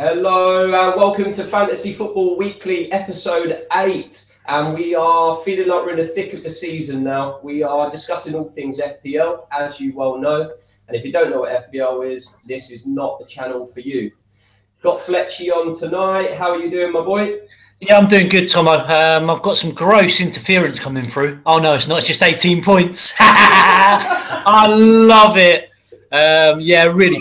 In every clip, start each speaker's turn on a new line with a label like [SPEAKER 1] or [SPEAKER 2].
[SPEAKER 1] Hello and welcome to Fantasy Football Weekly episode 8. And we are feeling like we're in the thick of the season now. We are discussing all things FPL, as you well know. And if you don't know what FPL is, this is not the channel for you. Got Fletchy on tonight. How are you doing, my boy?
[SPEAKER 2] Yeah, I'm doing good, Thomo. I've got some gross interference coming through. Oh, no, it's not. It's just 18 points. I love it. Yeah, really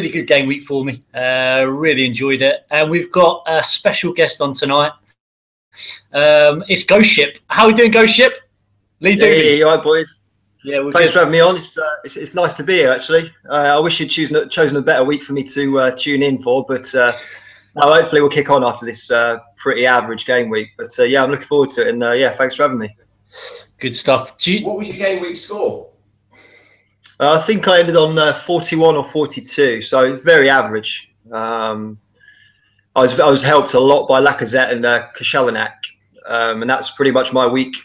[SPEAKER 2] good game week for me. Really enjoyed it. And we've got a special guest on tonight. It's Ghostship. How are we doing, Ghostship?
[SPEAKER 3] Lee Dooley. Yeah, all right, boys.
[SPEAKER 2] Yeah, we're
[SPEAKER 3] Thanks
[SPEAKER 2] good.
[SPEAKER 3] for having me on. It's nice to be here, actually. I wish you'd chosen a better week for me to tune in for, but hopefully we'll kick on after this pretty average game week. But yeah, I'm looking forward to it, and yeah, thanks for having me.
[SPEAKER 2] Good stuff.
[SPEAKER 1] What was your game week score?
[SPEAKER 3] I think I ended on 41 or 42, so very average. I was helped a lot by Lacazette and Koscielny, and that's pretty much my week.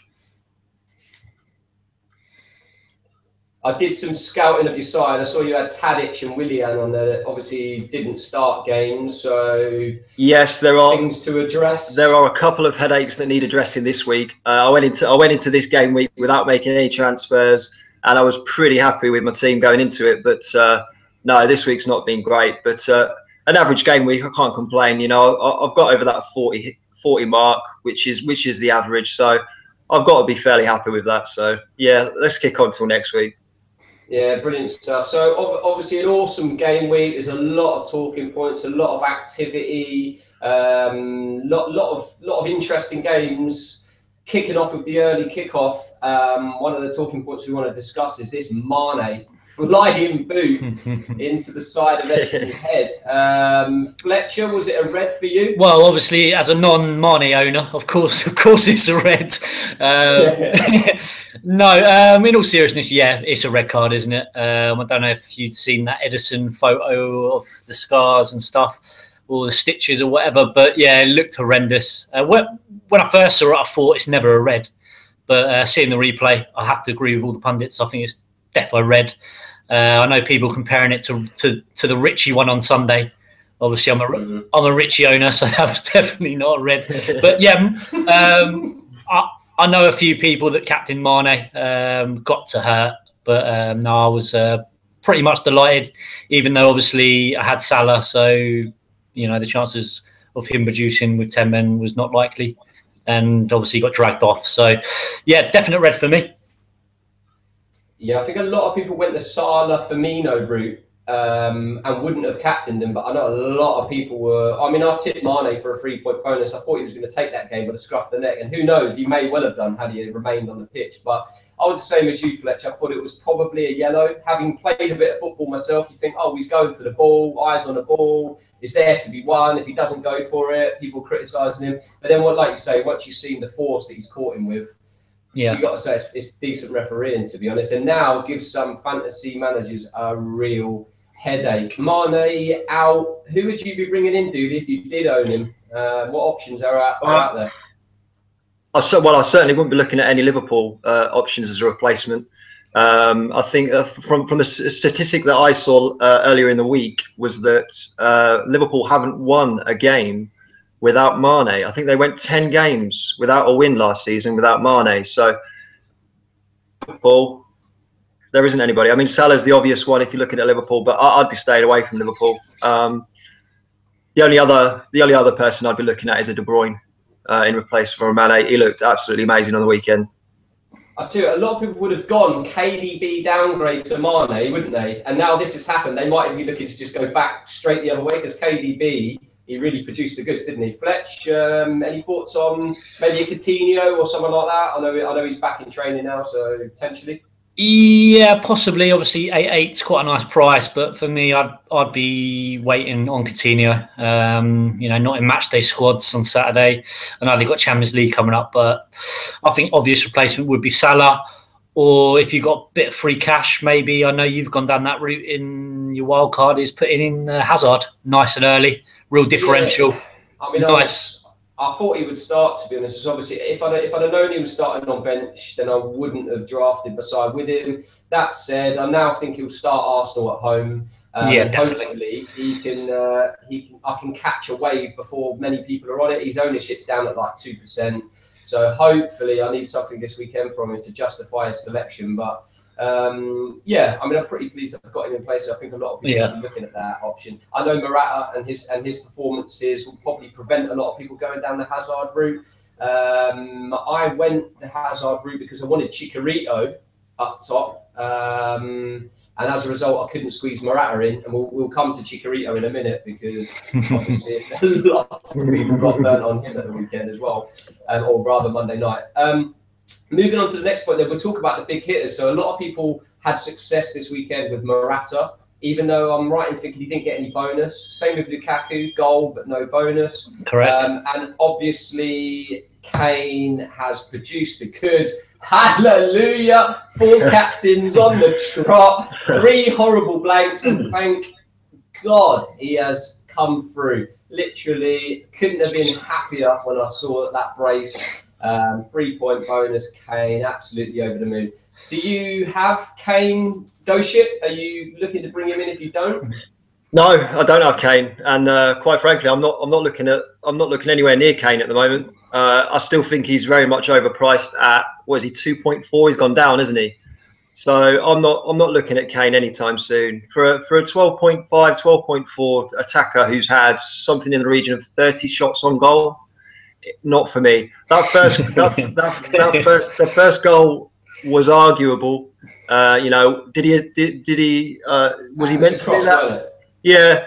[SPEAKER 1] I did some scouting of your side. I saw you had Tadic and Willian on there that obviously didn't start games, so
[SPEAKER 3] yes, there are
[SPEAKER 1] things to address.
[SPEAKER 3] There are a couple of headaches that need addressing this week. I went into this game week without making any transfers, and I was pretty happy with my team going into it. But no, this week's not been great. But an average game week, I can't complain. You know, I've got over that 40 mark, which is the average. So I've got to be fairly happy with that. So yeah, let's kick on till next week.
[SPEAKER 1] Yeah, brilliant stuff. So obviously an awesome game week. There's a lot of talking points, a lot of activity, lot of interesting games. Kicking off with the early kickoff. One of the talking points we want to discuss is this Mane flying boot into the side of Edison's head. Fletcher, was it a red for you?
[SPEAKER 2] Well, obviously, as a non-Mane owner, of course, it's a red. No, in all seriousness, yeah, it's a red card, isn't it? I don't know if you've seen that Edison photo of the scars and stuff, or the stitches or whatever, but yeah, it looked horrendous. When I first saw it, I thought it's never a red, but seeing the replay, I have to agree with all the pundits. I think it's definitely red. I know people comparing it to the Richie one on Sunday. Obviously, I'm a Richie owner, so that was definitely not a red. But yeah, I know a few people that Captain Mane got to hurt, but no, I was pretty much delighted, even though obviously I had Salah, so you know the chances of him producing with 10 men was not likely, and obviously got dragged off. So yeah, definite red for me.
[SPEAKER 1] Yeah, I think a lot of people went the Salah Firmino route and wouldn't have captained him, but I know a lot of people were. I mean, I tipped Mane for a 3-point bonus. I thought he was going to take that game with a scruff of the neck, and who knows, he may well have done had he remained on the pitch. But I was the same as you, Fletch. I thought it was probably a yellow. Having played a bit of football myself, you think, oh, he's going for the ball, eyes on the ball, it's there to be won. If he doesn't go for it, people criticising him. But then, like you say, once you've seen the force that he's caught him with, yeah, you got to say it's decent refereeing, to be honest. And now gives some fantasy managers a real headache. Mane out. Who would you be bringing in, Dooley, if you did own him? What options are out there?
[SPEAKER 3] I certainly wouldn't be looking at any Liverpool options as a replacement. I think from the statistic that I saw earlier in the week was that Liverpool haven't won a game without Mane. I think they went 10 games without a win last season without Mane. So Liverpool, there isn't anybody. I mean, Salah's the obvious one if you're looking at Liverpool, but I'd be staying away from Liverpool. The only other person I'd be looking at is a De Bruyne in replacement for Mane. He looked absolutely amazing on the weekend.
[SPEAKER 1] I tell you, a lot of people would have gone KDB downgrade to Mane, wouldn't they? And now this has happened. They might be looking to just go back straight the other way because KDB, he really produced the goods, didn't he? Fletch, any thoughts on maybe a Coutinho or someone like that? I know he's back in training now, so potentially.
[SPEAKER 2] Yeah, possibly. Obviously, 8 is quite a nice price, but for me, I'd be waiting on Coutinho. You know, not in matchday squads on Saturday. I know they've got Champions League coming up, but I think obvious replacement would be Salah. Or if you've got a bit of free cash, maybe, I know you've gone down that route in your wild card, is putting in Hazard nice and early, real differential.
[SPEAKER 1] Yeah. I mean,
[SPEAKER 2] nice.
[SPEAKER 1] I thought he would start, to be honest. Because obviously, if I'd have known he was starting on bench, then I wouldn't have drafted beside with him. That said, I now think he'll start Arsenal at home.
[SPEAKER 2] Yeah,
[SPEAKER 1] and
[SPEAKER 2] definitely.
[SPEAKER 1] hopefully I can catch a wave before many people are on it. His ownership's down at like 2%. So hopefully I need something this weekend from him to justify his selection. But yeah, I mean, I'm pretty pleased I've got him in place. So I think a lot of people will be looking at that option. I know Morata and his performances will probably prevent a lot of people going down the Hazard route. I went the Hazard route because I wanted Chicharito up top. And as a result, I couldn't squeeze Morata in, and we'll come to Chicharito in a minute because obviously a lot of people got burnt on him at the weekend as well, or rather Monday night. Moving on to the next point, then we'll talk about the big hitters. So a lot of people had success this weekend with Morata, even though I'm right in thinking he didn't get any bonus. Same with Lukaku, goal but no bonus.
[SPEAKER 2] Correct.
[SPEAKER 1] And obviously Kane has produced the goods. Hallelujah! 4 captains on the trot, 3 horrible blanks, and thank God he has come through. Literally couldn't have been happier when I saw that brace. 3-point bonus, Kane, absolutely over the moon. Do you have Kane Ghostship? Are you looking to bring him in if you don't?
[SPEAKER 3] No, I don't have Kane, and quite frankly, I'm not looking anywhere near Kane at the moment. I still think he's very much overpriced at, what is he, 2.4? He's gone down, isn't he? So I'm not looking at Kane anytime soon. For a 12.5, 12.4 attacker who's had something in the region of 30 shots on goal, not for me. That first goal was arguable. You know, did he was he meant to do that? Yeah.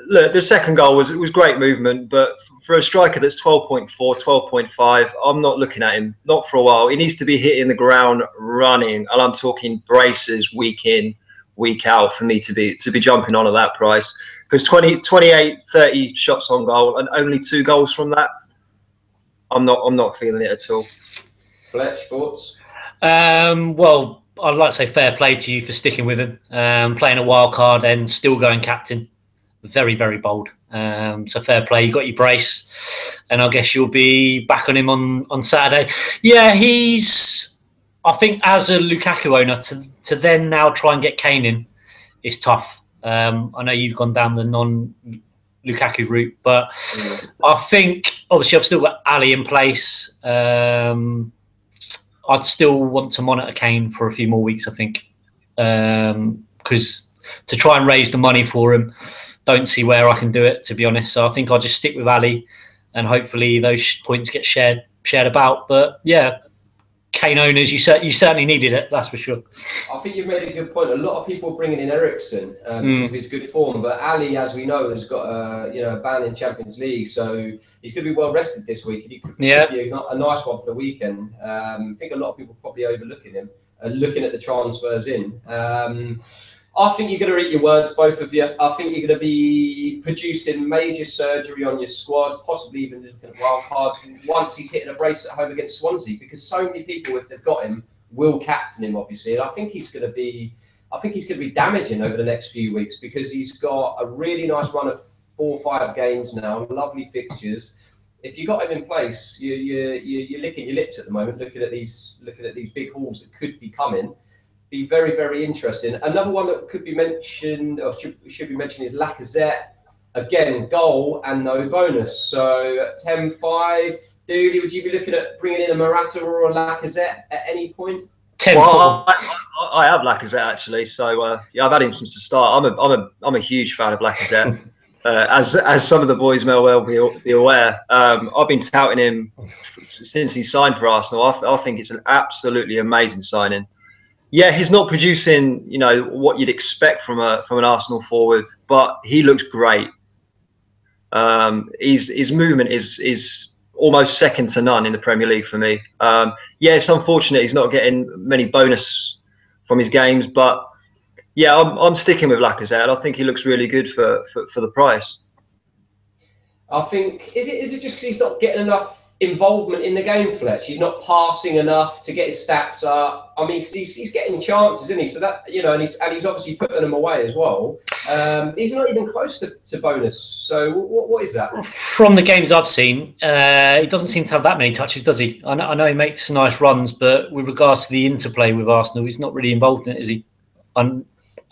[SPEAKER 3] Look, the second goal was great movement, but for a striker that's 12.4, 12.5, I'm not looking at him, not for a while. He needs to be hitting the ground running, and I'm talking braces week in, week out for me to be jumping on at that price. Because 28, 30 shots on goal and only 2 goals from that, I'm not feeling it at all.
[SPEAKER 1] Fletch, thoughts?
[SPEAKER 2] Well, I'd like to say fair play to you for sticking with him, playing a wild card and still going captain. Very, very bold. So fair play. You got your brace, and I guess you'll be back on him on Saturday. Yeah, I think as a Lukaku owner, to then now try and get Kane in is tough. I know you've gone down the non-Lukaku route, but I think obviously I've still got Ali in place. I'd still want to monitor Kane for a few more weeks, I think, because to try and raise the money for him, don't see where I can do it, to be honest. So I think I'll just stick with Ali, and hopefully those points get shared about. But yeah, Kane owners, you certainly needed it, that's for sure.
[SPEAKER 1] I think you've made a good point. A lot of people are bringing in Eriksen because of his good form, but Ali, as we know, has got a ban in Champions League, so he's going to be well rested this week. He could be a nice one for the weekend. I think a lot of people probably overlooking him, looking at the transfers in. I think you're going to eat your words, both of you. I think you're going to be producing major surgery on your squad, possibly even looking at wild cards once he's hitting a brace at home against Swansea, because so many people, if they've got him, will captain him, obviously. And I think he's going to be damaging over the next few weeks because he's got a really nice run of 4 or 5 games now, lovely fixtures. If you got him in place, you're licking your lips at the moment, looking at these big hauls that could be coming. Be very, very interesting. Another one that could be mentioned, or should be mentioned, is Lacazette. Again, goal and no bonus. So 10-5. Dooley, would you be looking at bringing in a Morata or a Lacazette at any point?
[SPEAKER 2] 10-4.
[SPEAKER 3] Well, I have Lacazette actually. So yeah, I've had him since the start. I'm a huge fan of Lacazette. As some of the boys may well be aware, I've been touting him since he signed for Arsenal. I think it's an absolutely amazing signing. Yeah, he's not producing, what you'd expect from an Arsenal forward, but he looks great. His movement is almost second to none in the Premier League for me. Yeah, it's unfortunate he's not getting many bonus from his games, but yeah, I'm sticking with Lacazette. I think he looks really good for the price.
[SPEAKER 1] I think is it just because he's not getting enough involvement in the game, Fletch? He's not passing enough to get his stats up. I mean, because he's getting chances, isn't he? So that and he's obviously putting them away as well. He's not even close to bonus. So what is that?
[SPEAKER 2] From the games I've seen, he doesn't seem to have that many touches, does he? I know he makes nice runs, but with regards to the interplay with Arsenal, he's not really involved in it, is he?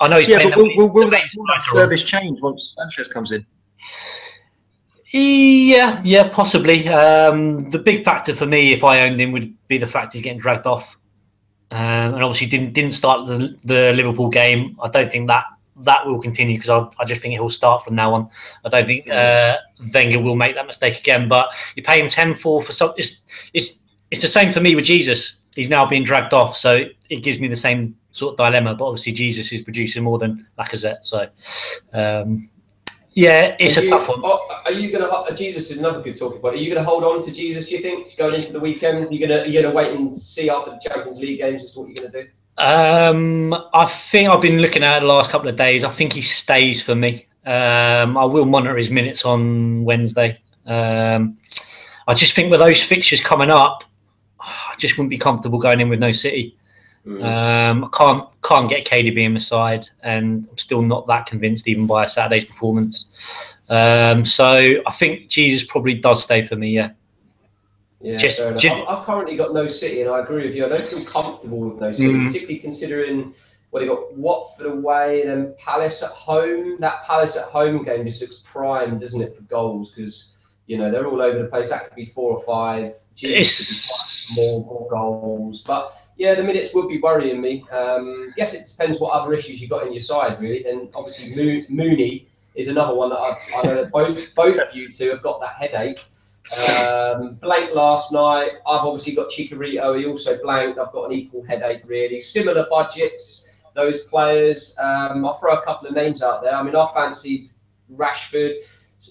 [SPEAKER 2] I know he's
[SPEAKER 3] Yeah,
[SPEAKER 2] playing
[SPEAKER 3] but will that service change once Sanchez comes in?
[SPEAKER 2] Yeah, possibly. The big factor for me, if I owned him, would be the fact he's getting dragged off, and obviously didn't start the Liverpool game. I don't think that will continue because I just think he'll start from now on. I don't think Wenger will make that mistake again. But you're paying 10-4 for some. It's the same for me with Jesus. He's now being dragged off, so it gives me the same sort of dilemma. But obviously Jesus is producing more than Lacazette, so. Yeah, it's a tough one.
[SPEAKER 1] Are you going to? Jesus is another good talking point. Are you going to hold on to Jesus? Do you think going into the weekend? You're going to wait and see after the Champions League games as to what you're going to do?
[SPEAKER 2] I think I've been looking at it the last couple of days. I think he stays for me. I will monitor his minutes on Wednesday. I just think with those fixtures coming up, I just wouldn't be comfortable going in with no City. I can't get KDB in my side, and I'm still not that convinced even by Saturday's performance. So I think Jesus probably does stay for me. Yeah.
[SPEAKER 1] Fair enough. I've currently got no City, and I agree with you. I don't feel comfortable with no City, particularly considering what he got Watford away and then Palace at home. That Palace at home game just looks primed, doesn't it, for goals? Because they're all over the place. That could be 4 or 5. Jesus could be more goals, but. Yeah, the minutes would be worrying me. Yes, it depends what other issues you got in your side, really. And obviously, Mooney is another one that I know that both of you two have got that headache. Blanked last night. I've obviously got Chicharito. He also blanked. I've got an equal headache, really. Similar budgets, those players. I'll throw a couple of names out there. I mean, I fancied Rashford.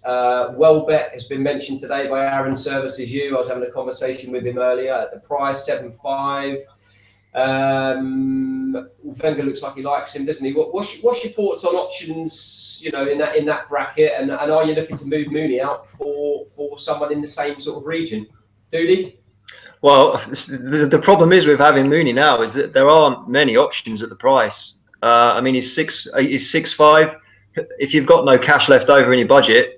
[SPEAKER 1] Welbeck has been mentioned today by Aaron Services. I was having a conversation with him earlier at the price 7.5. Wenger looks like he likes him, doesn't he? What's your thoughts on options, in that bracket? And are you looking to move Mooney out for someone in the same sort of region? Dooley?
[SPEAKER 3] Well, the problem is with having Mooney now is that there aren't many options at the price. I mean, he's 6'5". If you've got no cash left over in your budget,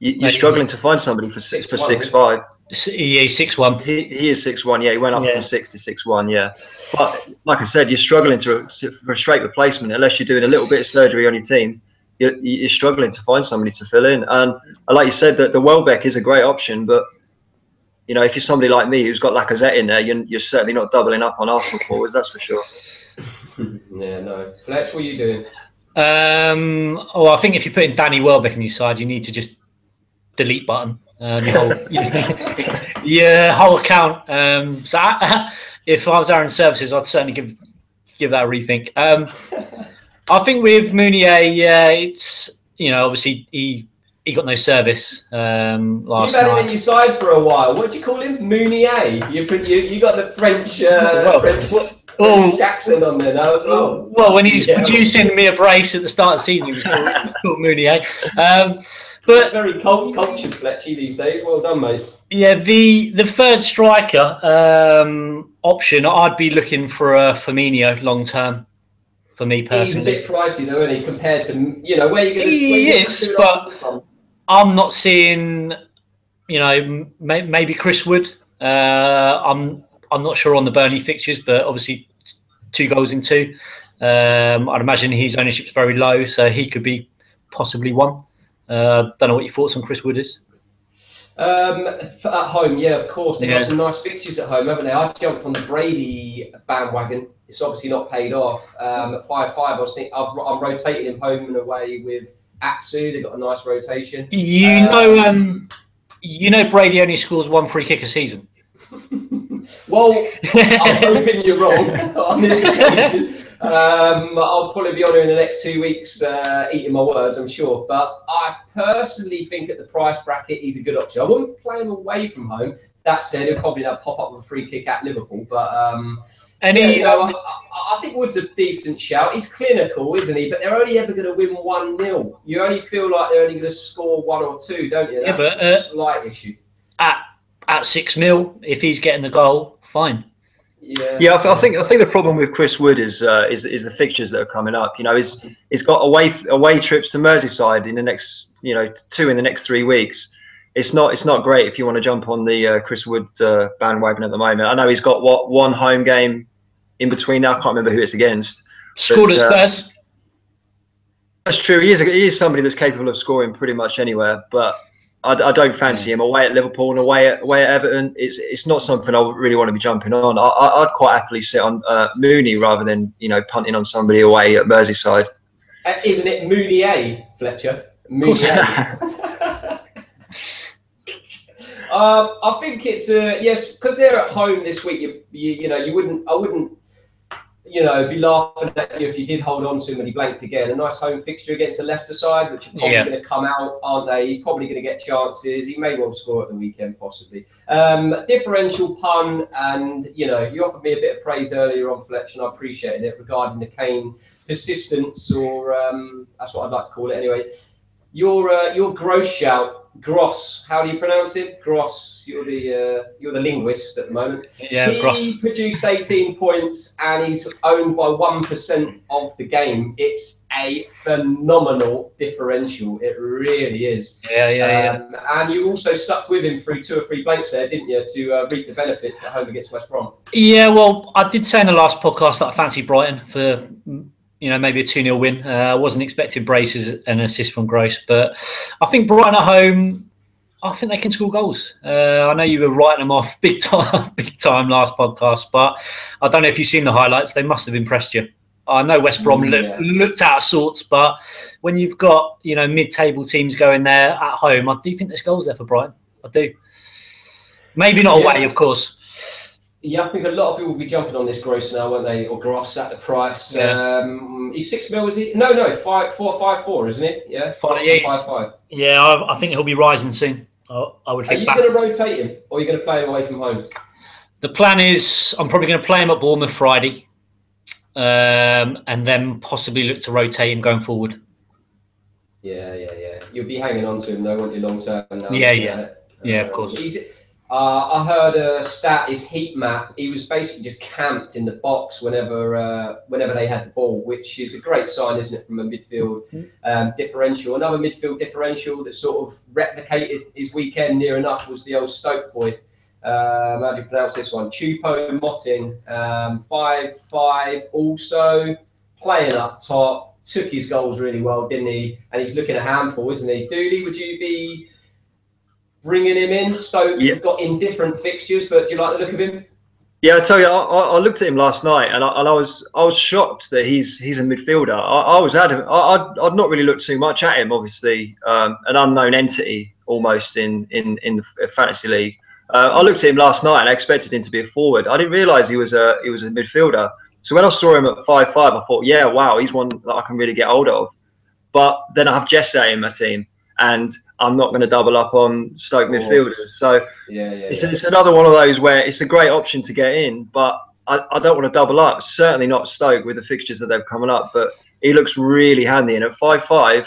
[SPEAKER 3] you're struggling to find somebody for 6'5".
[SPEAKER 2] Yeah, he's 6'1".
[SPEAKER 3] He is 6'1". Yeah, he went up from 6 to 6'1". Yeah, but like I said, you're struggling for a straight replacement unless you're doing a little bit of surgery on your team. You're struggling to find somebody to fill in. And like you said, that the Welbeck is a great option, but if you're somebody like me who's got Lacazette in there, you're certainly not doubling up on Arsenal forwards. That's for sure.
[SPEAKER 1] Yeah, no. Fletch, what are you doing?
[SPEAKER 2] Well, I think if you're putting Danny Welbeck on your side, you need to just delete button. Your whole account. So if I was Aaron Services, I'd certainly give that a rethink. I think with Mounier, it's obviously he got no service last night.
[SPEAKER 1] You've had him in your side for a while. What do you call him? Mounier. You got the French French accent on there now as well.
[SPEAKER 2] Well, when he's producing me a brace at the start of the season, he was called Mounier. But
[SPEAKER 1] very cultured Fletchy these days. Well done, mate.
[SPEAKER 2] Yeah, the third striker option, I'd be looking for a Firmino long term. For me personally,
[SPEAKER 1] he's a bit pricey though, isn't he? Compared to where you're going to.
[SPEAKER 2] He is, but I'm not seeing. Maybe Chris Wood. I'm not sure on the Burnley fixtures, but obviously 2 goals in 2. I'd imagine his ownership's very low, so he could be possibly one. Don't know what your thoughts on Chris Wood is.
[SPEAKER 1] At home, yeah, of course. They've got some nice fixtures at home, haven't they? I jumped on the Brady bandwagon. It's obviously not paid off. At 5.5, I was thinking I'm rotating him home and away with Atsu. They've got a nice rotation.
[SPEAKER 2] Brady only scores 1 free kick a season.
[SPEAKER 1] Well, I'm hoping you're wrong on this occasion. I'll probably be on her in the next 2 weeks, eating my words, I'm sure. But I personally think at the price bracket, he's a good option. I wouldn't play him away from home. That said, he'll probably now pop up with a free kick at Liverpool. But I think Wood's a decent shout. He's clinical, isn't he? But they're only ever going to win 1-0. You only feel like they're only going to score 1 or 2, don't you? That's a slight issue.
[SPEAKER 2] At 6 mil, if he's getting the goal, fine.
[SPEAKER 3] Yeah, I think the problem with Chris Wood is the fixtures that are coming up. He's got away trips to Merseyside in the next 2 in the next 3 weeks. It's not great if you want to jump on the Chris Wood bandwagon at the moment. I know he's got one home game in between now. I can't remember who it's against,
[SPEAKER 2] Scored at Spurs.
[SPEAKER 3] That's true. He is somebody that's capable of scoring pretty much anywhere, but I don't fancy him away at Liverpool and away at Everton. It's not something I would really want to be jumping on. I'd quite happily sit on Mooney rather than punting on somebody away at Merseyside.
[SPEAKER 1] Isn't it Mooney, Fletcher? Mooney. I think it's yes, because they're at home this week. I wouldn't be laughing at you if you did hold on to him and he blanked again. A nice home fixture against the Leicester side, which are probably going to come out, aren't they? He's probably going to get chances. He may well score at the weekend, possibly. Differential pun, and you offered me a bit of praise earlier on, Fletch, and I appreciated it regarding the Kane persistence, or that's what I'd like to call it anyway. Your gross shout. Gross, how do you pronounce it? Gross. You're the linguist at the moment.
[SPEAKER 2] Yeah,
[SPEAKER 1] he
[SPEAKER 2] Gross
[SPEAKER 1] produced 18 points and he's owned by 1% of the game. It's a phenomenal differential. It really is.
[SPEAKER 2] Yeah.
[SPEAKER 1] And you also stuck with him through 2 or 3 blanks there, didn't you, to reap the benefits at home against West Brom?
[SPEAKER 2] Yeah, well, I did say in the last podcast that I fancy Brighton for maybe a 2-0 win. I wasn't expecting braces and assist from Gross, but I think Brighton at home, I think they can score goals. I know you were writing them off big time last podcast, but I don't know if you've seen the highlights. They must have impressed you. I know West Brom looked out of sorts, but when you've got mid-table teams going there at home, I do think there's goals there for Brighton. I do. Maybe not away, of course.
[SPEAKER 1] Yeah, I think a lot of people will be jumping on this Gross now, won't they? Or Gross at the price.
[SPEAKER 2] Yeah.
[SPEAKER 1] He's 6 mil, is he? No, 4.54, isn't it? Yeah, 5.5.
[SPEAKER 2] Yeah, I think he'll be rising soon. I would think.
[SPEAKER 1] Are you going to rotate him, or are you going to play him away from home?
[SPEAKER 2] The plan is I'm probably going to play him at Bournemouth Friday, and then possibly look to rotate him going forward.
[SPEAKER 1] Yeah. You'll be hanging on to him though, won't you, long term?
[SPEAKER 2] Yeah, of course.
[SPEAKER 1] I heard a stat, his heat map, he was basically just camped in the box whenever they had the ball, which is a great sign, isn't it, from a midfield differential. Another midfield differential that sort of replicated his weekend near enough was the old Stoke boy. How do you pronounce this one? Chupo Moting, 5'5", also playing up top, took his goals really well, didn't he? And he's looking a handful, isn't he? Dooley, would you be bringing him in? Stoke have got indifferent fixtures, but do you like the look of him?
[SPEAKER 3] Yeah, I tell you, I looked at him last night, and I was shocked that he's a midfielder. I was adamant. I'd not really looked too much at him. Obviously, an unknown entity almost in the fantasy league. I looked at him last night, and I expected him to be a forward. I didn't realise he was a midfielder. So when I saw him at 5'5", I thought, yeah, wow, he's one that I can really get hold of. But then I have Jesse in my team, and I'm not going to double up on Stoke midfielders. So it's another one of those where it's a great option to get in, but I don't want to double up. Certainly not Stoke with the fixtures that they've coming up, but he looks really handy. And at 5'5"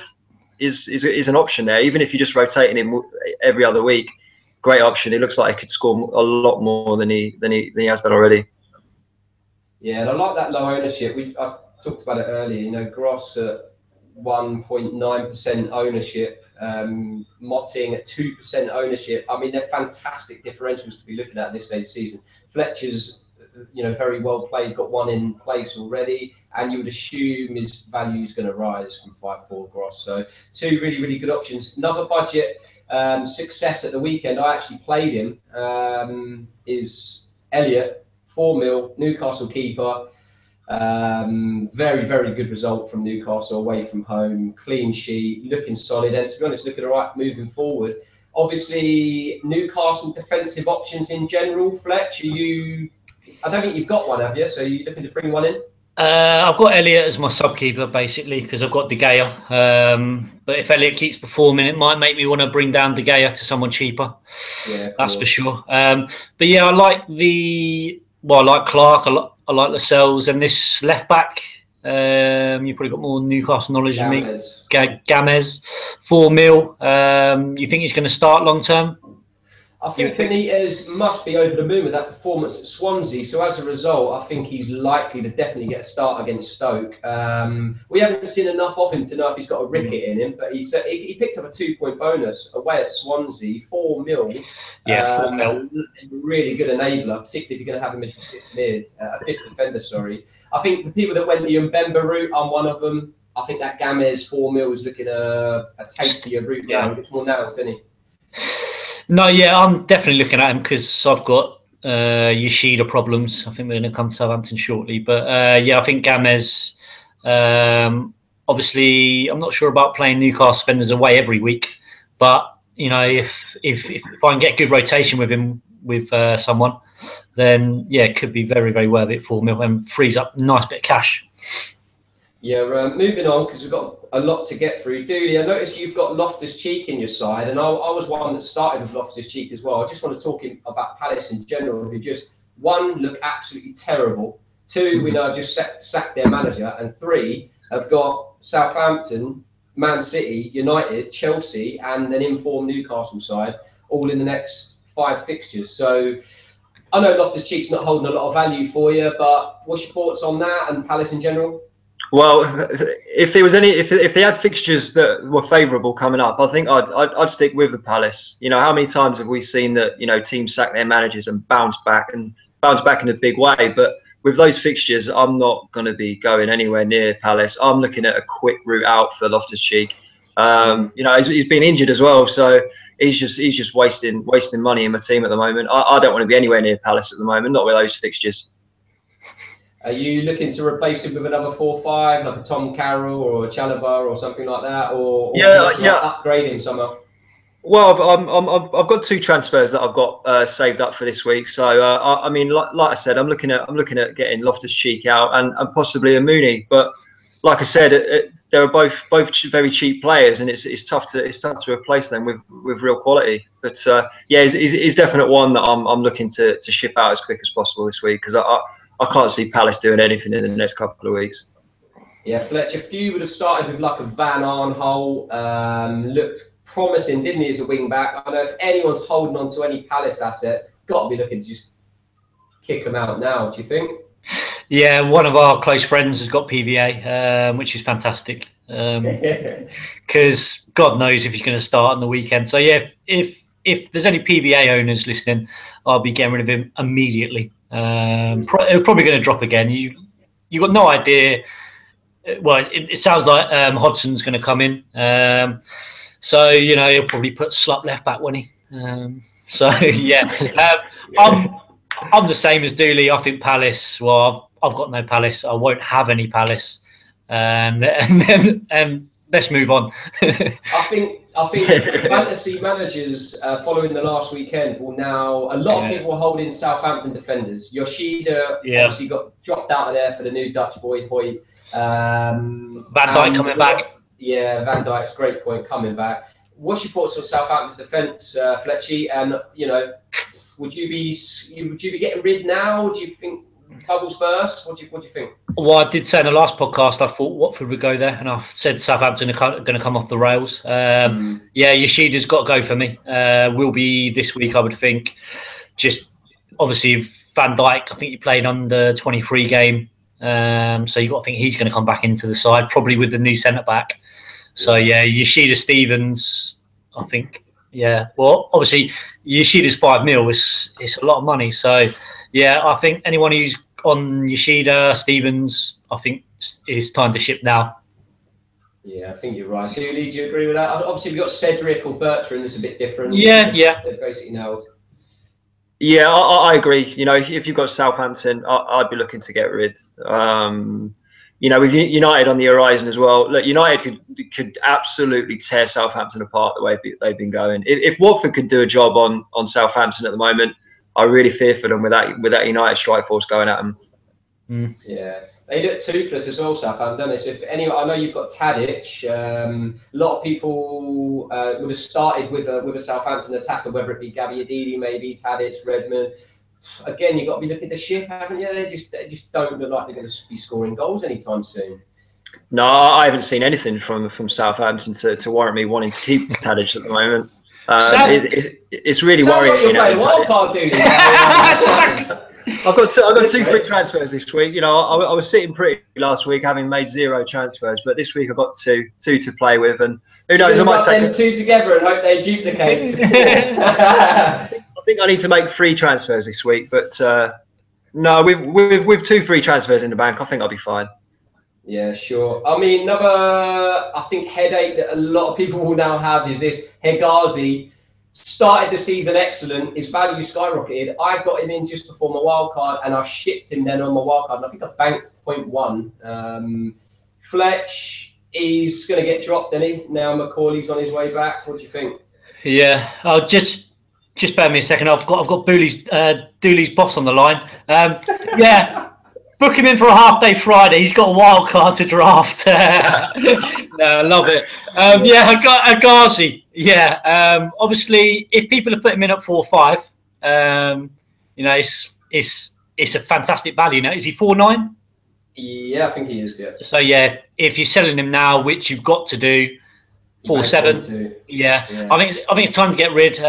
[SPEAKER 3] is an option there. Even if you're just rotating him every other week, great option. He looks like he could score a lot more than he has done already.
[SPEAKER 1] Yeah, and I like that low ownership. I talked about it earlier. Gross at 1.9% ownership, Motting at 2% ownership. I mean, they're fantastic differentials to be looking at this stage of the season. Fletcher's, very well played, got one in place already, and you would assume his value is going to rise from 5.4 Gross. So 2 really, really good options. Another budget success at the weekend, I actually played him, is Elliott, 4 mil, Newcastle keeper. Very, very good result from Newcastle away from home, clean sheet, looking solid, and to be honest, looking all right moving forward. Obviously, Newcastle defensive options in general. Fletch, I don't think you've got one, have you? So are you looking to bring one in?
[SPEAKER 2] I've got Elliott as my sub-keeper, basically, because I've got De Gea. But if Elliott keeps performing, it might make me want to bring down De Gea to someone cheaper. Yeah, that's for sure. But yeah, I like Clark. I like Lascelles, and this left back. You've probably got more Newcastle knowledge than me. Gamez, 4 mil. You think he's going to start long term?
[SPEAKER 1] I think Benitez must be over the moon with that performance at Swansea. So as a result, I think he's likely to definitely get a start against Stoke. We haven't seen enough of him to know if he's got a ricket in him, but he picked up a 2-point bonus away at Swansea, 4 mil.
[SPEAKER 2] Yeah, 4 mil.
[SPEAKER 1] Really good enabler, particularly if you're going to have him as a fifth defender. Sorry, I think the people that went the Mbemba route, I'm one of them. I think that Gamez 4 mil is looking a tastier route now. It's more now, isn't he?
[SPEAKER 2] No, yeah, I'm definitely looking at him because I've got Yoshida problems. I think we're going to come to Southampton shortly. But yeah, I think Gamez, obviously, I'm not sure about playing Newcastle defenders away every week. But, you know, if I can get good rotation with him, with someone, then yeah, it could be very, very worth it, 4 mil, and frees up a nice bit of cash. Yeah,
[SPEAKER 1] moving on because we've got a lot to get through. Dooley, I noticed you've got Loftus-Cheek in your side, and I was one that started with Loftus-Cheek as well. I just want to talk about Palace in general, who just, 1, look absolutely terrible. 2, we know have just sacked their manager, and 3, have got Southampton, Man City, United, Chelsea, and an informed Newcastle side, all in the next 5 fixtures. So I know Loftus-Cheek's not holding a lot of value for you, but what's your thoughts on that and Palace in general?
[SPEAKER 3] Well, if they had fixtures that were favourable coming up, I think I'd stick with the Palace. You know, how many times have we seen that, you know, teams sack their managers and bounce back in a big way? But with those fixtures, I'm not going to be going anywhere near Palace. I'm looking at a quick route out for Loftus-Cheek. You know, he's been injured as well, so he's just wasting money in my team at the moment. I don't want to be anywhere near Palace at the moment, not with those fixtures.
[SPEAKER 1] Are you looking to replace him with another 4-5, like a Tom Carroll or a Chalobah or something like that, or upgrade him somehow?
[SPEAKER 3] Well, I've got 2 transfers that I've got saved up for this week. So I mean, like I said, I'm looking at getting Loftus-Cheek out and possibly a Mooney. But like I said, they're both very cheap players, and it's tough to replace them with real quality. But yeah, he's definitely one that I'm looking to ship out as quick as possible this week, because I can't see Palace doing anything in the next couple of weeks.
[SPEAKER 1] Yeah, Fletch, a few would have started with like a Van Arnholt, looked promising, didn't he, as a wing back? I know if anyone's holding on to any Palace asset, got to be looking to just kick them out now, do you think?
[SPEAKER 2] Yeah, one of our close friends has got PVA, which is fantastic. Because God knows if he's going to start on the weekend. So yeah, if there's any PVA owners listening, I'll be getting rid of him immediately. Probably going to drop again. You got no idea. Well, it sounds like Hodgson's going to come in. So you know he'll probably put Slup left back, won't he? So yeah, I'm the same as Dooley. I think Palace. Well, I've got no Palace. I won't have any Palace, and let's move on.
[SPEAKER 1] I think fantasy managers following the last weekend will now. A lot of people are holding Southampton defenders. Yoshida obviously got dropped out of there for the new Dutch boy Hoyt.
[SPEAKER 2] Van Dijk coming back.
[SPEAKER 1] Yeah, Van Dijk's great point coming back. What's your thoughts on Southampton defence, Fletchy? And you know, would you be getting rid now? Do you think bubbles burst? What do you think?
[SPEAKER 2] Well, I did say in the last podcast I thought Watford would go there, and I said Southampton are going to come off the rails. Yeah, Yoshida's got to go for me. Will be this week, I would think. Just obviously Van Dijk, I think he played under 23 game. So you got to think he's going to come back into the side, probably with the new centre back. So yeah, Yoshida Stevens, I think. Yeah, well, obviously Yoshida's 5 mil. It's a lot of money. So yeah, I think anyone who's on Yoshida Stevens, I think it's time to ship now.
[SPEAKER 1] Yeah, I think you're right. Do you agree with that? Obviously we've got Cedric or Bertrand. It's a bit different.
[SPEAKER 2] Yeah.
[SPEAKER 1] They're basically nailed.
[SPEAKER 3] Yeah, I agree. You know, if you've got Southampton, I'd be looking to get rid. You know, with United on the horizon as well. Look, United could absolutely tear Southampton apart the way they've been going. If Watford could do a job on Southampton at the moment, I really fear for them with that United strike force going at them.
[SPEAKER 1] Yeah, they look toothless as well, Southampton. So if anyone, I know you've got Tadic. A lot of people would have started with a Southampton attacker, whether it be Gabbiadini, maybe Tadic, Redmond. Again, you've got to be looking at the ship, haven't you? They just don't look like they're going to be scoring goals anytime soon.
[SPEAKER 3] No, I haven't seen anything from Southampton to warrant me wanting to keep Tadic at the moment. It's really
[SPEAKER 1] Sounds
[SPEAKER 3] worrying.
[SPEAKER 1] like you're playing wild card, dude.
[SPEAKER 3] I've got two free transfers this week. You know, I was sitting pretty last week, having made 0 transfers, but this week I've got two to play with, and who knows, I might take
[SPEAKER 1] them two together and hope they duplicate.
[SPEAKER 3] I think I need to make 3 transfers this week, but no, with 2 free transfers in the bank, I think I'll be fine.
[SPEAKER 1] Yeah, sure. I mean, another, I think, headache that a lot of people will now have is this. Hegazi started the season excellent. His value skyrocketed. I got him in just before my wild card, and I shipped him then on my wild card. And I think I banked 0.1. Fletch is going to get dropped, isn't he? Now Macaulay's on his way back. What do you think?
[SPEAKER 2] Yeah, I'll just bear me a second. I've got Dooley's boss on the line. Yeah. Book him in for a half-day Friday. He's got a wild card to draft. No, I love it. Yeah, Hegazi. Yeah, obviously, if people are putting him in at 4.5, you know, it's a fantastic value. Now, is he 4.9?
[SPEAKER 1] Yeah, I think he is. Yeah.
[SPEAKER 2] So yeah, if you're selling him now, which you've got to do, 4.7. Yeah, I think it's time to get rid.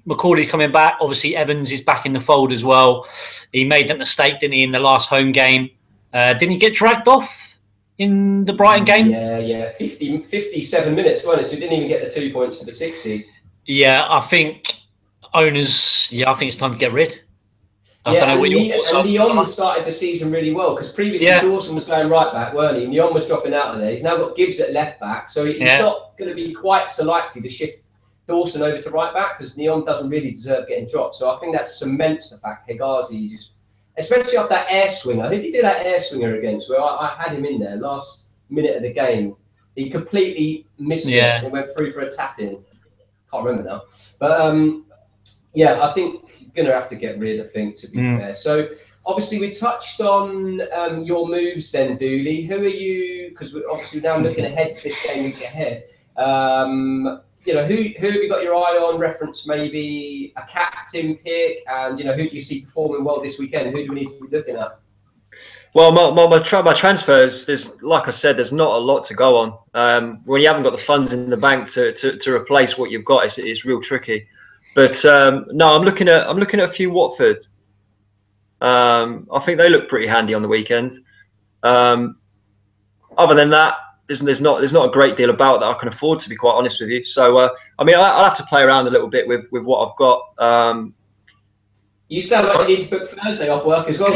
[SPEAKER 2] Macaulay's coming back. Obviously, Evans is back in the fold as well. He made that mistake, didn't he, in the last home game? Didn't he get dragged off in the Brighton game?
[SPEAKER 1] Yeah. 57 minutes, wasn't it? So he didn't even get the 2 points for the 60.
[SPEAKER 2] Yeah, I think owners, I think it's time to get rid. I don't know what your thoughts are.
[SPEAKER 1] And Leon started the season really well because previously Dawson was going right back, weren't he? Leon was dropping out of there. He's now got Gibbs at left back, so he's not going to be quite so likely to shift Dawson over to right back because Neon doesn't really deserve getting dropped. So I think that cements the fact Hegazi just, especially off that air swinger. Who did he do that air swinger against? Where I had him in there last minute of the game. He completely missed it and went through for a tap in. Can't remember now. But I think you're going to have to get rid, I think, to be fair. So obviously we touched on your moves then, Dooley. Who are you, because we're obviously now looking ahead to this game week ahead. You know, who have you got your eye on? Reference maybe a captain pick, and you know, who do you see performing well this weekend? Who do we need to be looking at?
[SPEAKER 3] Well, my transfers, there's, like I said, there's not a lot to go on. When you haven't got the funds in the bank to replace what you've got, it's real tricky. But no, I'm looking at a few Watford. I think they look pretty handy on the weekend. Other than that, there's not a great deal about that I can afford, to be quite honest with you. So I mean, I'll have to play around a little bit with what I've got.
[SPEAKER 1] You sound like you need to book Thursday off work as well.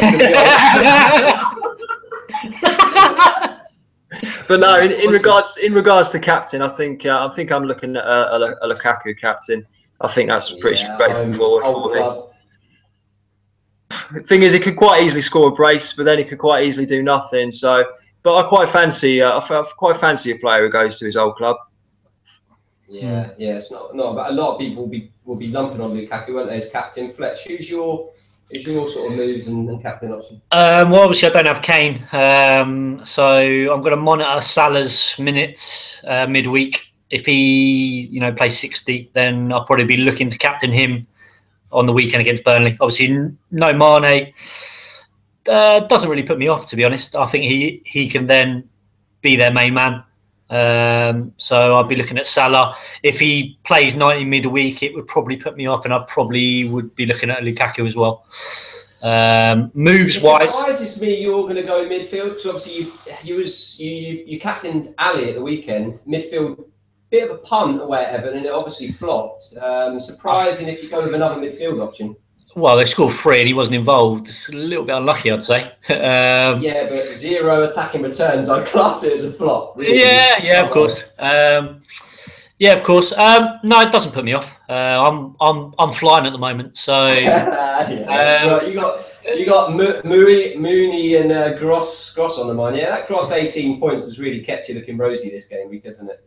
[SPEAKER 3] But no, in regards to captain, I think I'm looking at a Lukaku captain. I think that's pretty straightforward. The thing is, he could quite easily score a brace, but then he could quite easily do nothing. So, but I quite fancy a player who goes to his old club.
[SPEAKER 1] Yeah, it's not. But a lot of people will be lumping on Lukaku, won't they, as captain? Fletch, who's your sort of moves and captain option?
[SPEAKER 2] Well, obviously I don't have Kane, so I'm going to monitor Salah's minutes midweek. If he, plays 60, then I'll probably be looking to captain him on the weekend against Burnley. Obviously, no Mane doesn't really put me off, to be honest. I think he can then be their main man. So I'll be looking at Salah. If he plays 90 midweek, it would probably put me off, and I probably would be looking at Lukaku as well. Moves wise,
[SPEAKER 1] it surprises me you're going to go midfield, because obviously you captained Ali at the weekend. Midfield, bit of a punt away at Everton, and it obviously flopped. Surprising if you go with another midfield option.
[SPEAKER 2] Well, they scored 3 and he wasn't involved. It's a little bit unlucky, I'd say.
[SPEAKER 1] Yeah, but 0 attacking returns, I'd class it as a flop. Really.
[SPEAKER 2] Yeah, of course. Yeah, of course. No, it doesn't put me off. I'm flying at the moment, so.
[SPEAKER 1] Well, you got Mooney and Gross on the mind. Yeah, that Gross 18 points has really kept you looking rosy this game week, hasn't it?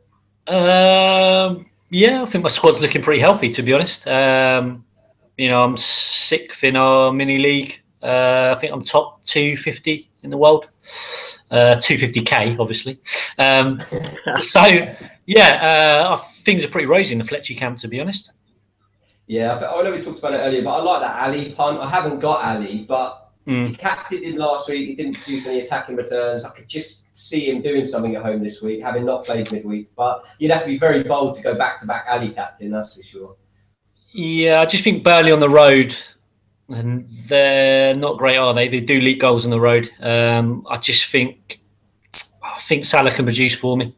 [SPEAKER 2] Yeah, I think my squad's looking pretty healthy, to be honest. I'm 6th in our mini league. I think I'm top 250 in the world. 250k, obviously. So, yeah, things are pretty rosy in the Fletchy camp, to be honest.
[SPEAKER 1] Yeah, I know we talked about it earlier, but I like that Ali punt. I haven't got Ali, but he captained him last week. He didn't produce any attacking returns. I could just see him doing something at home this week, having not played midweek. But you'd have to be very bold to go back-to-back alley captain, that's for sure.
[SPEAKER 2] Yeah, I just think Burnley on the road, and they're not great, are they? They do leak goals on the road. I think Salah can produce for me.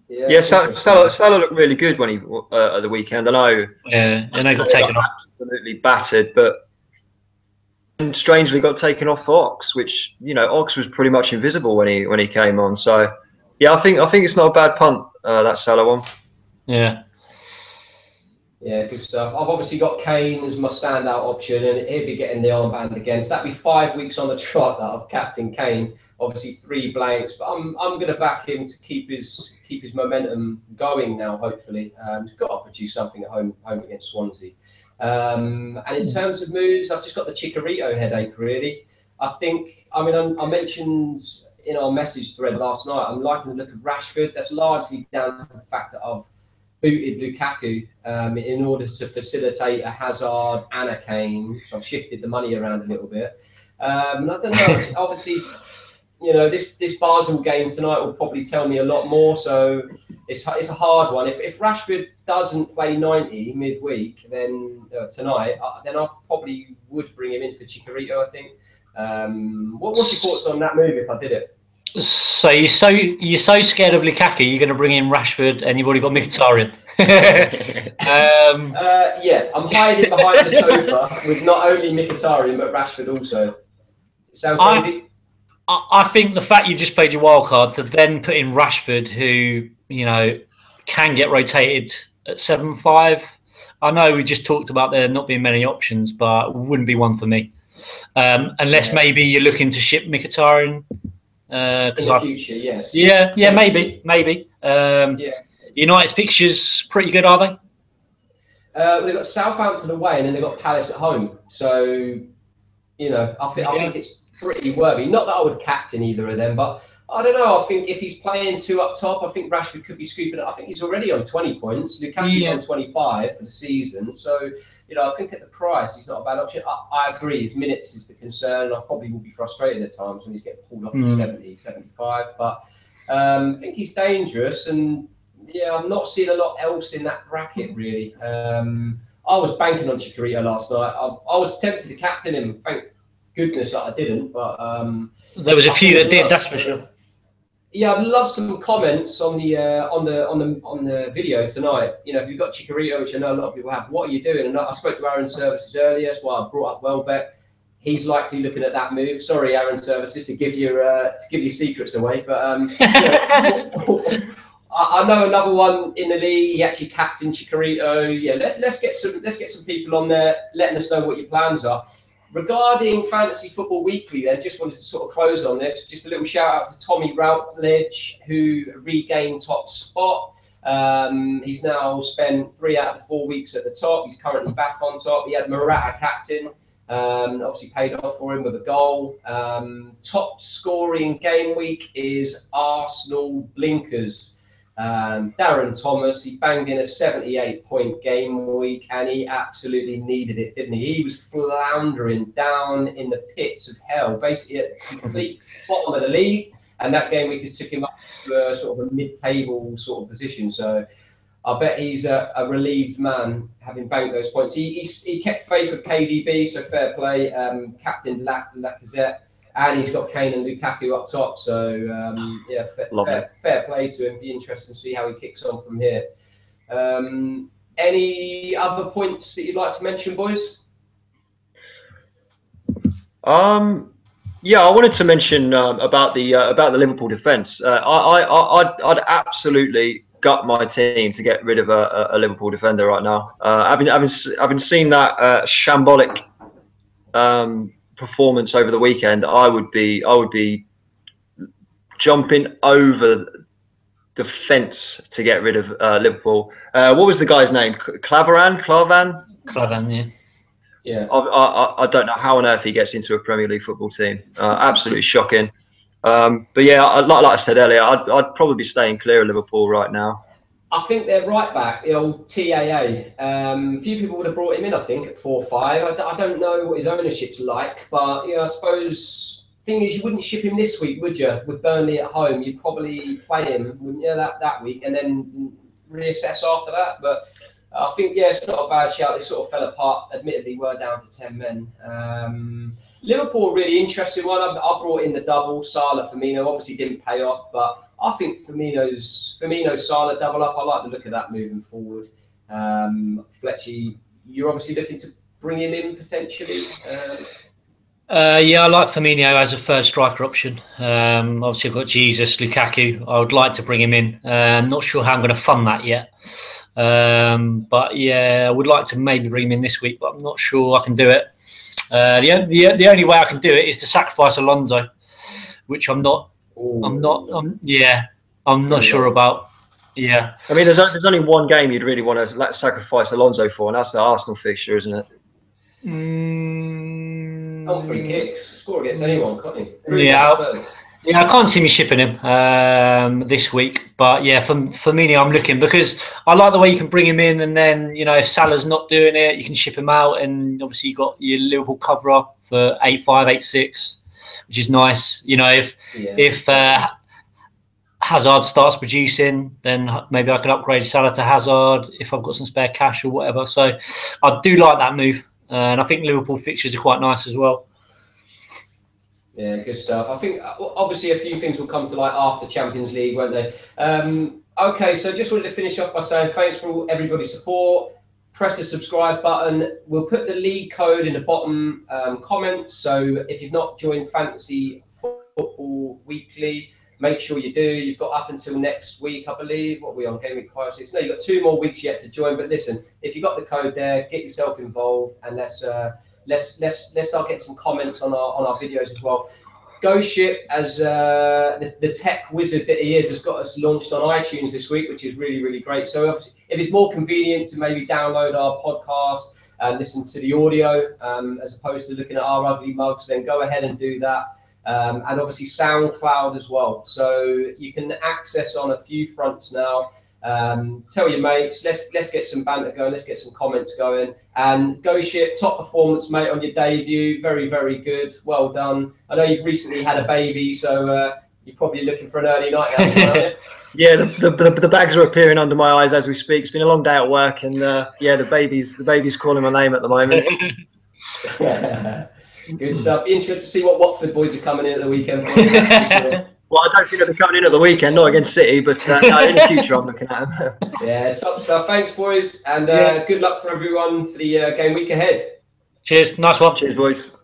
[SPEAKER 3] Yeah, Salah looked really good when he at the weekend. I know.
[SPEAKER 2] Yeah, and they got taken off.
[SPEAKER 3] Absolutely battered, but strangely got taken off for Ox, which, you know, Ox was pretty much invisible when he came on. So yeah, I think it's not a bad punt, that Salah one.
[SPEAKER 2] Yeah.
[SPEAKER 1] Yeah, good stuff. I've obviously got Kane as my standout option, and he'll be getting the armband again. So that'd be 5 weeks on the trot that I've captained Kane. Obviously 3 blanks, but I'm going to back him to keep his momentum going now. Hopefully, he's got to produce something at home against Swansea. And in terms of moves, I've just got the Chicharito headache. Really, I mentioned in our message thread last night, I'm liking the look of Rashford. That's largely down to the fact that I've booted Lukaku in order to facilitate a Hazard and a Kane. So I've shifted the money around a little bit. And I don't know, obviously, you know, this Basel game tonight will probably tell me a lot more. So it's a hard one. If Rashford doesn't play 90 midweek, then tonight, then I probably would bring him in for Chicharito, I think. What's your thoughts on that move if I did it?
[SPEAKER 2] So you're so scared of Lukaku, you're going to bring in Rashford, and you've already got Mkhitaryan.
[SPEAKER 1] Yeah, I'm hiding behind the sofa with not only Mkhitaryan but Rashford also. Sound crazy?
[SPEAKER 2] I think the fact you've just played your wild card to then put in Rashford, who, you know, can get rotated at 7-5. I know we just talked about there not being many options, but it wouldn't be one for me, unless maybe you're looking to ship Mkhitaryan.
[SPEAKER 1] In the future, yes.
[SPEAKER 2] Yeah, maybe. United's fixtures pretty good, are they?
[SPEAKER 1] They've got Southampton away, and then they've got Palace at home. So, you know, I think it's pretty worthy. Not that I would captain either of them, but I don't know. I think if he's playing 2 up top, I think Rashford could be scooping it. I think he's already on 20 points. Lukaku's on 25 for the season. So, you know, I think at the price, he's not a bad option. I agree. His minutes is the concern. I probably will be frustrated at times when he's getting pulled off at 70, 75. But I think he's dangerous. And, yeah, I'm not seeing a lot else in that bracket, really. I was banking on Chicharito last night. I was tempted to captain him. Thank goodness that I didn't. But
[SPEAKER 2] there was a few that did, that's for sure.
[SPEAKER 1] Yeah, I'd love some comments on the video tonight. You know, if you've got Chicharito, which I know a lot of people have, what are you doing? And I spoke to Aaron Services earlier. That's why I brought up Welbeck. He's likely looking at that move. Sorry, Aaron Services, to give your secrets away, but I know another one in the league. He actually captained Chicharito. Yeah, let's get some people on there letting us know what your plans are. Regarding Fantasy Football Weekly, then, just wanted to sort of close on this. Just a little shout out to Tommy Routledge, who regained top spot. He's now spent 3 out of the 4 weeks at the top. He's currently back on top. He had Morata captain, obviously paid off for him with a goal. Top scoring game week is Arsenal Blinkers. Darren Thomas, he banged in a 78-point game week, and he absolutely needed it, didn't he? He was floundering down in the pits of hell, basically at the complete bottom of the league, and that game week has took him up to a sort of a mid-table sort of position. So I bet he's a relieved man having banked those points. He kept faith with KDB, so fair play. Captain Lacazette. And he's got Kane and Lukaku up top, so yeah, fair play to him. Be interesting to see how he kicks on from here. Any other points that you'd like to mention, boys?
[SPEAKER 3] Yeah, I wanted to mention about the Liverpool defence. I'd absolutely gut my team to get rid of a Liverpool defender right now. Having seen that shambolic performance over the weekend, I would be jumping over the fence to get rid of Liverpool. What was the guy's name? Clavan, yeah. I don't know how on earth he gets into a Premier League football team. Absolutely shocking. But yeah, like I said earlier, I'd probably be staying clear of Liverpool right now.
[SPEAKER 1] I think they're right back, the old TAA. A few people would have brought him in, I think, at 4-5. I don't know what his ownership's like, but yeah, I suppose thing is, you wouldn't ship him this week, would you? With Burnley at home, you'd probably play him, wouldn't you, that week, and then reassess after that. But I think, yeah, it's not a bad shout. It sort of fell apart. Admittedly, we're down to 10 men. Liverpool, really interesting one. I brought in the double, Salah, Firmino. Obviously didn't pay off, but I think Firmino, Salah double up. I like the look of that moving forward. Fletchy, you're obviously looking to bring him in potentially.
[SPEAKER 2] Yeah, I like Firmino as a third striker option. Obviously, I've got Jesus, Lukaku. I would like to bring him in. I'm not sure how I'm going to fund that yet. But yeah, I would like to maybe bring him in this week, but I'm not sure I can do it. The only way I can do it is to sacrifice Alonso, which I'm not sure about. Yeah.
[SPEAKER 3] I mean, there's only one game you'd really want to sacrifice Alonso for, and that's the Arsenal fixture, isn't it?
[SPEAKER 1] On free kicks, score against anyone, can't he?
[SPEAKER 2] Yeah, I can't see me shipping him this week. But yeah, for me, I'm looking, because I like the way you can bring him in, and then, you know, if Salah's not doing it, you can ship him out, and obviously you got your Liverpool coverer for 8.5, 8.6, which is nice. You know, if Hazard starts producing, then maybe I can upgrade Salah to Hazard if I've got some spare cash or whatever. So I do like that move, and I think Liverpool fixtures are quite nice as well.
[SPEAKER 1] Yeah, good stuff. I think obviously a few things will come to light after Champions League, won't they? Okay, so just wanted to finish off by saying thanks for everybody's support. Press the subscribe button. We'll put the league code in the bottom comment. So if you've not joined Fantasy Football Weekly, make sure you do. You've got up until next week, I believe. What are we on? Game week 5, 6? No, you've got 2 more weeks yet to join. But listen, if you've got the code there, get yourself involved, and let's start getting some comments on our videos as well. Ghostship, as the tech wizard that he is, has got us launched on iTunes this week, which is really, really great. So if it's more convenient to maybe download our podcast and listen to the audio as opposed to looking at our ugly mugs, then go ahead and do that. And obviously SoundCloud as well. So you can access on a few fronts now. Tell your mates, let's get some banter going, let's get some comments going. And Ghostship, top performance, mate, on your debut. Very, very good. Well done. I know you've recently had a baby, so you're probably looking for an early night out, aren't you?
[SPEAKER 3] Yeah, the bags are appearing under my eyes as we speak. It's been a long day at work, and yeah, the baby's calling my name at the moment.
[SPEAKER 1] Good stuff. Be interested to see what Watford boys are coming in at the weekend.
[SPEAKER 3] Well, I don't think they'll be coming in at the weekend, not against City, but no, in the future I'm looking at them.
[SPEAKER 1] Yeah, top stuff. Thanks, boys, and good luck for everyone for the game week ahead.
[SPEAKER 2] Cheers. Nice one.
[SPEAKER 3] Cheers, boys.